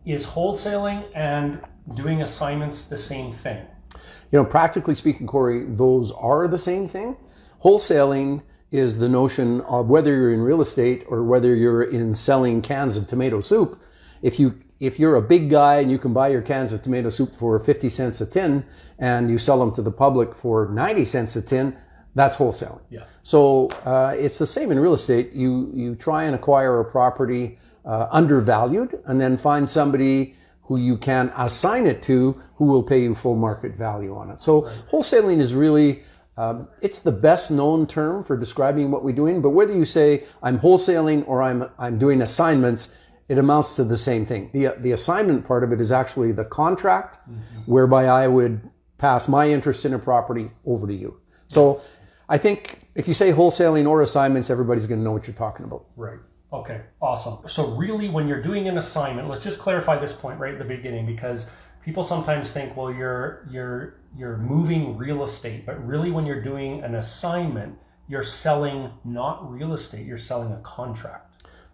is wholesaling and doing assignments the same thing? You know, practically speaking, Corey, those are the same thing. Wholesaling is the notion of whether you're in real estate or whether you're in selling cans of tomato soup. If you're a big guy and you can buy your cans of tomato soup for 50 cents a tin and you sell them to the public for 90 cents a tin, that's wholesaling. Yeah. So it's the same in real estate. You try and acquire a property undervalued and then find somebody who you can assign it to who will pay you full market value on it. So wholesaling is really, it's the best known term for describing what we're doing, but whether you say I'm wholesaling or I'm doing assignments, it amounts to the same thing. The assignment part of it is actually the contract whereby I would pass my interest in a property over to you. So I think if you say wholesaling or assignments, everybody's going to know what you're talking about. Right. Okay, awesome. So really when you're doing an assignment, let's just clarify this point right at the beginning, because people sometimes think, well, you're moving real estate, but really when you're doing an assignment, you're selling not real estate, you're selling a contract.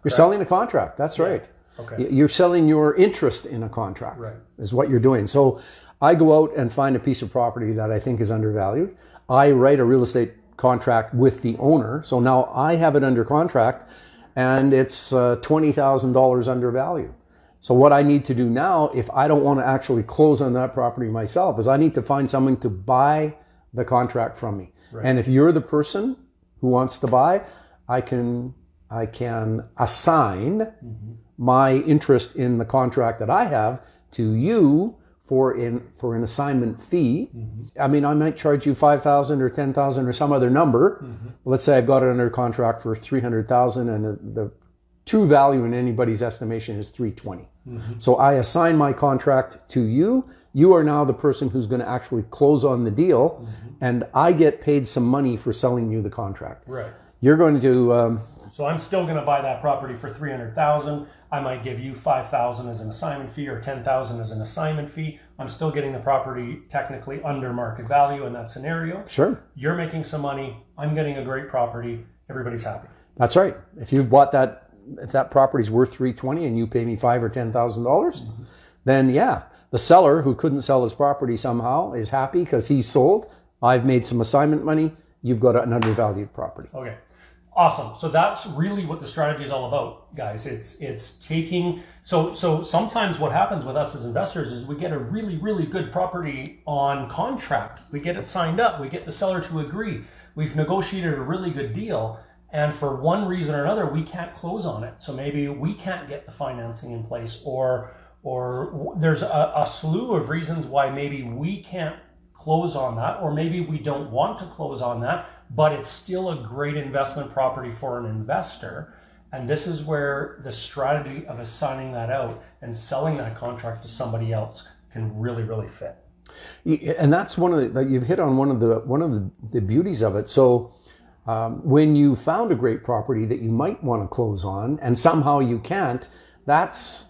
You're selling a contract, that's right. Okay. You're selling your interest in a contract, right, is what you're doing. So I go out and find a piece of property that I think is undervalued. I write a real estate contract with the owner. So now I have it under contract and it's $20,000 undervalued. So what I need to do now, if I don't want to actually close on that property myself, is I need to find someone to buy the contract from me. Right. And if you're the person who wants to buy, I can assign my interest in the contract that I have to you for an assignment fee. I mean, I might charge you $5,000 or $10,000 or some other number. Let's say I've got it under contract for $300,000 and the true value in anybody's estimation is $320,000. So I assign my contract to you. You are now the person who's going to actually close on the deal, and I get paid some money for selling you the contract. Right. You're going to so I'm still going to buy that property for $300,000. I might give you $5,000 as an assignment fee or $10,000 as an assignment fee. I'm still getting the property technically under market value in that scenario. Sure. You're making some money. I'm getting a great property. Everybody's happy. That's right. If you've bought that, if that property's worth $320,000 and you pay me $5,000 or $10,000, then yeah, the seller who couldn't sell his property somehow is happy because he's sold. I've made some assignment money. You've got an undervalued property. Okay. Awesome. So that's really what the strategy is all about, guys. It's taking, so sometimes what happens with us as investors is we get a really, really good property on contract. We get it signed up. We get the seller to agree. We've negotiated a really good deal. And for one reason or another, we can't close on it. So maybe we can't get the financing in place, or there's a slew of reasons why maybe we can't close on that, or maybe we don't want to close on that, but it's still a great investment property for an investor. And this is where the strategy of assigning that out and selling that contract to somebody else can really, really fit. And that's one of the, you've hit on one of the beauties of it. So when you found a great property that you might want to close on and somehow you can't, that's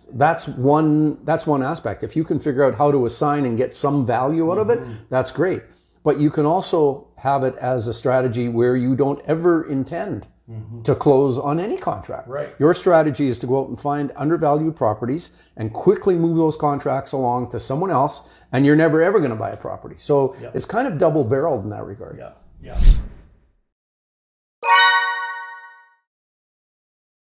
one aspect. If you can figure out how to assign and get some value out of it, that's great. But you can also have it as a strategy where you don't ever intend to close on any contract. Right. Your strategy is to go out and find undervalued properties and quickly move those contracts along to someone else, and you're never ever going to buy a property. So it's kind of double-barreled in that regard. Yeah.